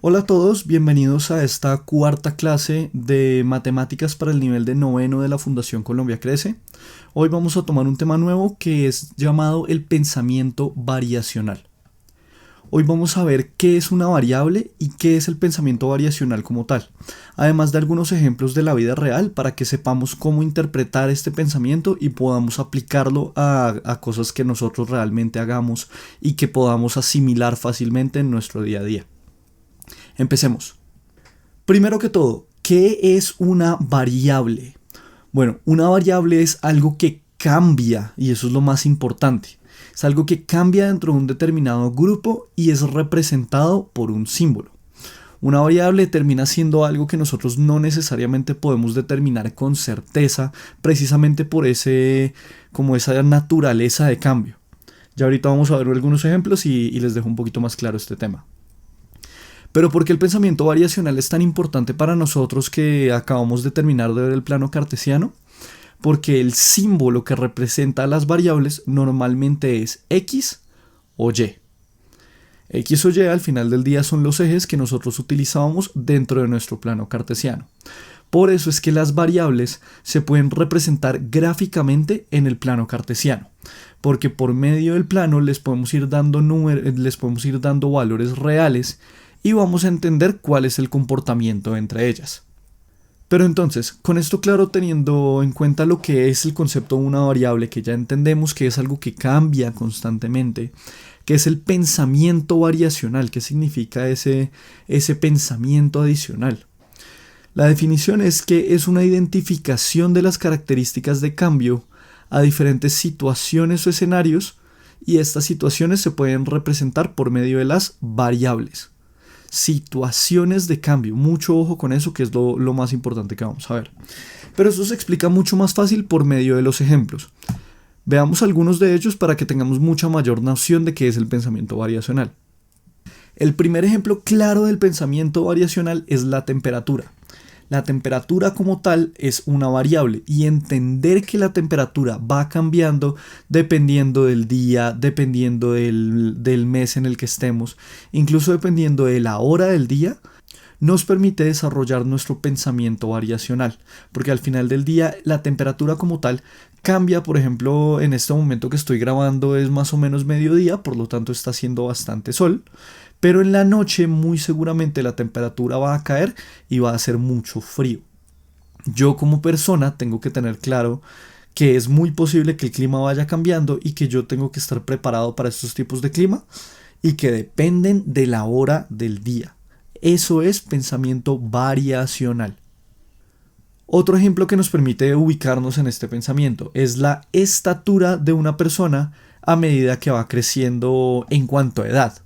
Hola a todos, bienvenidos a esta cuarta clase de matemáticas para el nivel de noveno de la Fundación Colombia Crece. Hoy vamos a tomar un tema nuevo que es llamado el pensamiento variacional. Hoy vamos a ver qué es una variable y qué es el pensamiento variacional como tal, además de algunos ejemplos de la vida real para que sepamos cómo interpretar este pensamiento y podamos aplicarlo a cosas que nosotros realmente hagamos y que podamos asimilar fácilmente en nuestro día a día. Empecemos. Primero que todo, ¿qué es una variable? Bueno, una variable es algo que cambia y eso es lo más importante. Es algo que cambia dentro de un determinado grupo y es representado por un símbolo. Una variable termina siendo algo que nosotros no necesariamente podemos determinar con certeza, precisamente por como esa naturaleza de cambio. Ya ahorita vamos a ver algunos ejemplos y les dejo un poquito más claro este tema. Pero ¿por qué el pensamiento variacional es tan importante para nosotros que acabamos de terminar de ver el plano cartesiano? Porque el símbolo que representa a las variables normalmente es X o Y. X o Y al final del día son los ejes que nosotros utilizábamos dentro de nuestro plano cartesiano. Por eso es que las variables se pueden representar gráficamente en el plano cartesiano, porque por medio del plano les podemos ir dando valores reales y vamos a entender cuál es el comportamiento entre ellas. Pero entonces, con esto claro, teniendo en cuenta lo que es el concepto de una variable, que ya entendemos que es algo que cambia constantemente, que es el pensamiento variacional, ¿qué significa ese pensamiento adicional? La definición es que es una identificación de las características de cambio a diferentes situaciones o escenarios, y estas situaciones se pueden representar por medio de las variables. Situaciones de cambio, mucho ojo con eso, que es lo más importante que vamos a ver. Pero eso se explica mucho más fácil por medio de los ejemplos. Veamos algunos de ellos para que tengamos mucha mayor noción de qué es el pensamiento variacional. El primer ejemplo claro del pensamiento variacional es la temperatura. La temperatura como tal es una variable y entender que la temperatura va cambiando dependiendo del día, dependiendo del mes en el que estemos, incluso dependiendo de la hora del día, nos permite desarrollar nuestro pensamiento variacional, porque al final del día la temperatura como tal cambia. Por ejemplo, en este momento que estoy grabando es más o menos mediodía, por lo tanto está haciendo bastante sol, pero en la noche muy seguramente la temperatura va a caer y va a hacer mucho frío. Yo como persona tengo que tener claro que es muy posible que el clima vaya cambiando y que yo tengo que estar preparado para estos tipos de clima y que dependen de la hora del día. Eso es pensamiento variacional. Otro ejemplo que nos permite ubicarnos en este pensamiento es la estatura de una persona a medida que va creciendo en cuanto a edad.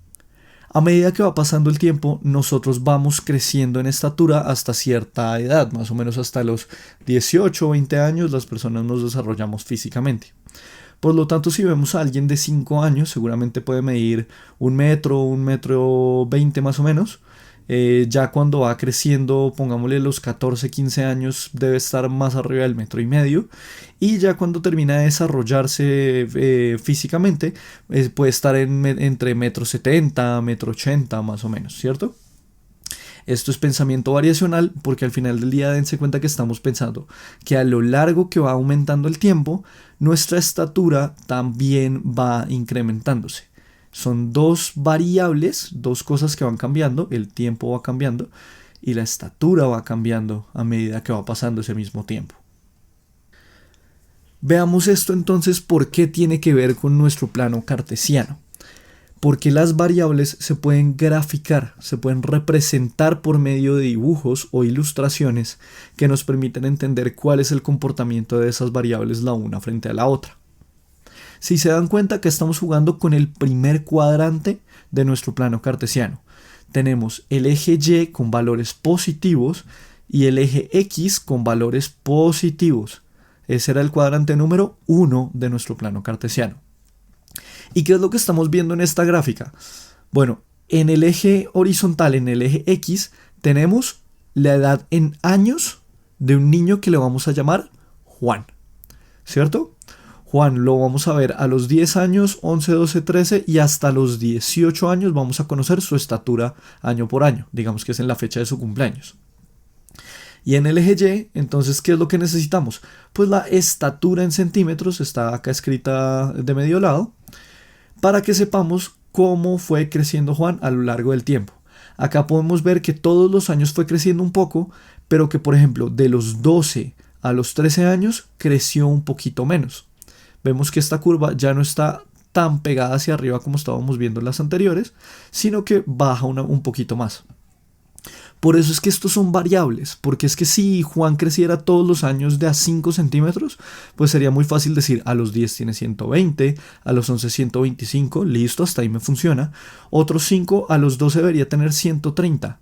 A medida que va pasando el tiempo, nosotros vamos creciendo en estatura hasta cierta edad, más o menos hasta los 18 o 20 años las personas nos desarrollamos físicamente. Por lo tanto, si vemos a alguien de 5 años, seguramente puede medir 1 metro, 1 metro 20 más o menos. Ya cuando va creciendo, pongámosle los 14, 15 años, debe estar más arriba del 1,5 metros. Y ya cuando termina de desarrollarse físicamente, puede estar entre 1,70 m, 1,80 m más o menos, ¿cierto? Esto es pensamiento variacional porque al final del día dense cuenta que estamos pensando que a lo largo que va aumentando el tiempo, nuestra estatura también va incrementándose. Son dos variables, dos cosas que van cambiando, el tiempo va cambiando y la estatura va cambiando a medida que va pasando ese mismo tiempo. Veamos esto entonces, ¿por qué tiene que ver con nuestro plano cartesiano? Porque las variables se pueden graficar, se pueden representar por medio de dibujos o ilustraciones que nos permiten entender cuál es el comportamiento de esas variables la una frente a la otra. Si se dan cuenta que estamos jugando con el primer cuadrante de nuestro plano cartesiano, tenemos el eje Y con valores positivos y el eje X con valores positivos. Ese era el cuadrante número 1 de nuestro plano cartesiano. ¿Y qué es lo que estamos viendo en esta gráfica? Bueno, en el eje horizontal, en el eje X, tenemos la edad en años de un niño que le vamos a llamar Juan, ¿cierto? Juan, lo vamos a ver a los 10 años, 11, 12, 13 y hasta los 18 años vamos a conocer su estatura año por año, digamos que es en la fecha de su cumpleaños. Y en el eje Y, entonces, ¿qué es lo que necesitamos? Pues la estatura en centímetros, está acá escrita de medio lado, para que sepamos cómo fue creciendo Juan a lo largo del tiempo. Acá podemos ver que todos los años fue creciendo un poco, pero que por ejemplo de los 12 a los 13 años creció un poquito menos. Vemos que esta curva ya no está tan pegada hacia arriba como estábamos viendo en las anteriores, sino que baja un poquito más. Por eso es que estos son variables, porque es que si Juan creciera todos los años de a 5 centímetros, pues sería muy fácil decir a los 10 tiene 120, a los 11 125, listo, hasta ahí me funciona. Otros 5 a los 12 debería tener 130,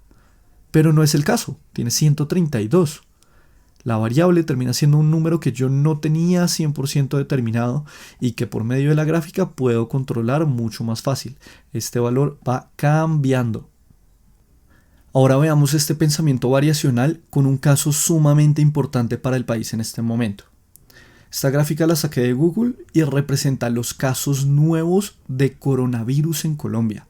pero no es el caso, tiene 132. La variable termina siendo un número que yo no tenía 100% determinado y que por medio de la gráfica puedo controlar mucho más fácil. Este valor va cambiando. Ahora veamos este pensamiento variacional con un caso sumamente importante para el país en este momento. Esta gráfica la saqué de Google y representa los casos nuevos de coronavirus en Colombia.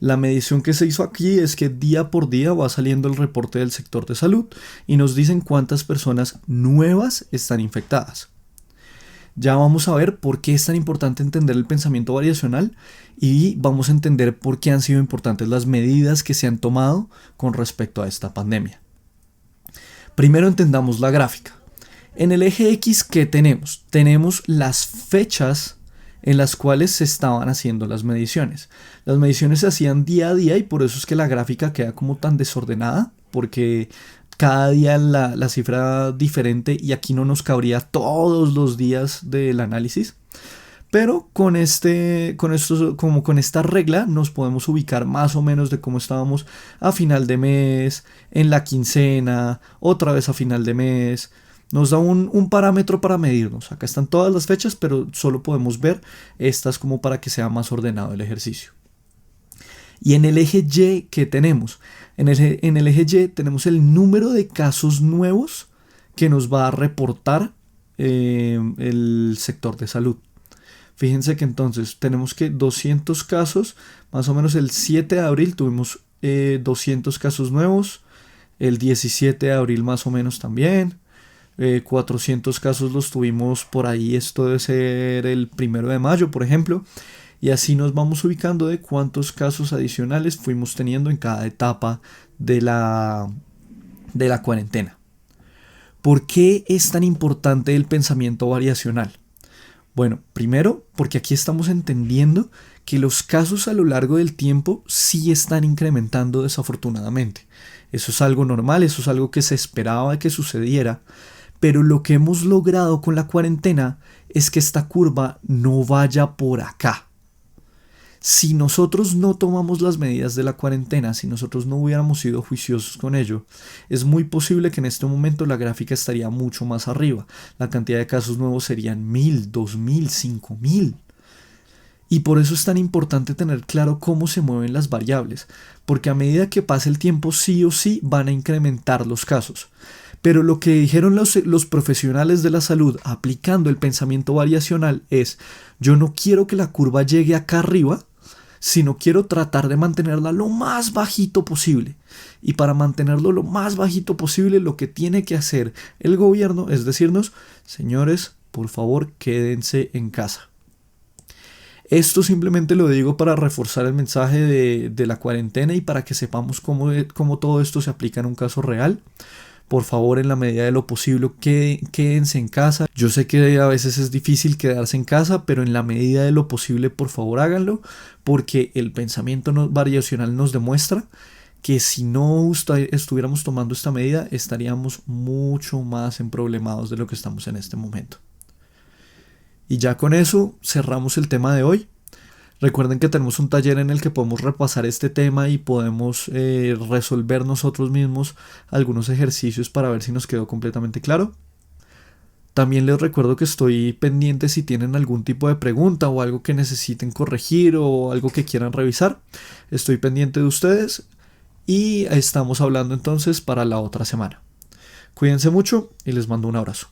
La medición que se hizo aquí es que día por día va saliendo el reporte del sector de salud y nos dicen cuántas personas nuevas están infectadas. Ya vamos a ver por qué es tan importante entender el pensamiento variacional y vamos a entender por qué han sido importantes las medidas que se han tomado con respecto a esta pandemia. Primero entendamos la gráfica. En el eje X, ¿qué tenemos? Tenemos las fechas en las cuales se estaban haciendo las mediciones. Las mediciones se hacían día a día y por eso es que la gráfica queda como tan desordenada, porque cada día la cifra diferente y aquí no nos cabría todos los días del análisis. Pero con esta regla nos podemos ubicar más o menos de cómo estábamos a final de mes, en la quincena, otra vez a final de mes. Nos da un parámetro para medirnos. Acá están todas las fechas, pero solo podemos ver estas como para que sea más ordenado el ejercicio. Y en el eje Y, ¿qué tenemos? En el eje Y tenemos el número de casos nuevos que nos va a reportar el sector de salud. Fíjense que entonces tenemos que 200 casos, más o menos el 7 de abril tuvimos 200 casos nuevos, el 17 de abril más o menos también. 400 casos los tuvimos por ahí, esto debe ser el 1 de mayo, por ejemplo, y así nos vamos ubicando de cuántos casos adicionales fuimos teniendo en cada etapa de la cuarentena. ¿Por qué es tan importante el pensamiento variacional? Bueno, primero, porque aquí estamos entendiendo que los casos a lo largo del tiempo sí están incrementando desafortunadamente. Eso es algo normal, eso es algo que se esperaba que sucediera. Pero lo que hemos logrado con la cuarentena es que esta curva no vaya por acá. Si nosotros no tomamos las medidas de la cuarentena, si nosotros no hubiéramos sido juiciosos con ello, es muy posible que en este momento la gráfica estaría mucho más arriba. La cantidad de casos nuevos serían 1000, 2000, 5000. Y por eso es tan importante tener claro cómo se mueven las variables, porque a medida que pase el tiempo sí o sí van a incrementar los casos. Pero lo que dijeron los profesionales de la salud aplicando el pensamiento variacional es: yo no quiero que la curva llegue acá arriba, sino quiero tratar de mantenerla lo más bajito posible. Y para mantenerlo lo más bajito posible, lo que tiene que hacer el gobierno es decirnos: señores, por favor, quédense en casa. Esto simplemente lo digo para reforzar el mensaje de la cuarentena y para que sepamos cómo todo esto se aplica en un caso real. Por favor, en la medida de lo posible, quédense en casa. Yo sé que a veces es difícil quedarse en casa, pero en la medida de lo posible, por favor, háganlo, porque el pensamiento variacional nos demuestra que si no estuviéramos tomando esta medida, estaríamos mucho más emproblemados de lo que estamos en este momento. Y ya con eso cerramos el tema de hoy. Recuerden que tenemos un taller en el que podemos repasar este tema y podemos resolver nosotros mismos algunos ejercicios para ver si nos quedó completamente claro. También les recuerdo que estoy pendiente si tienen algún tipo de pregunta o algo que necesiten corregir o algo que quieran revisar. Estoy pendiente de ustedes y estamos hablando entonces para la otra semana. Cuídense mucho y les mando un abrazo.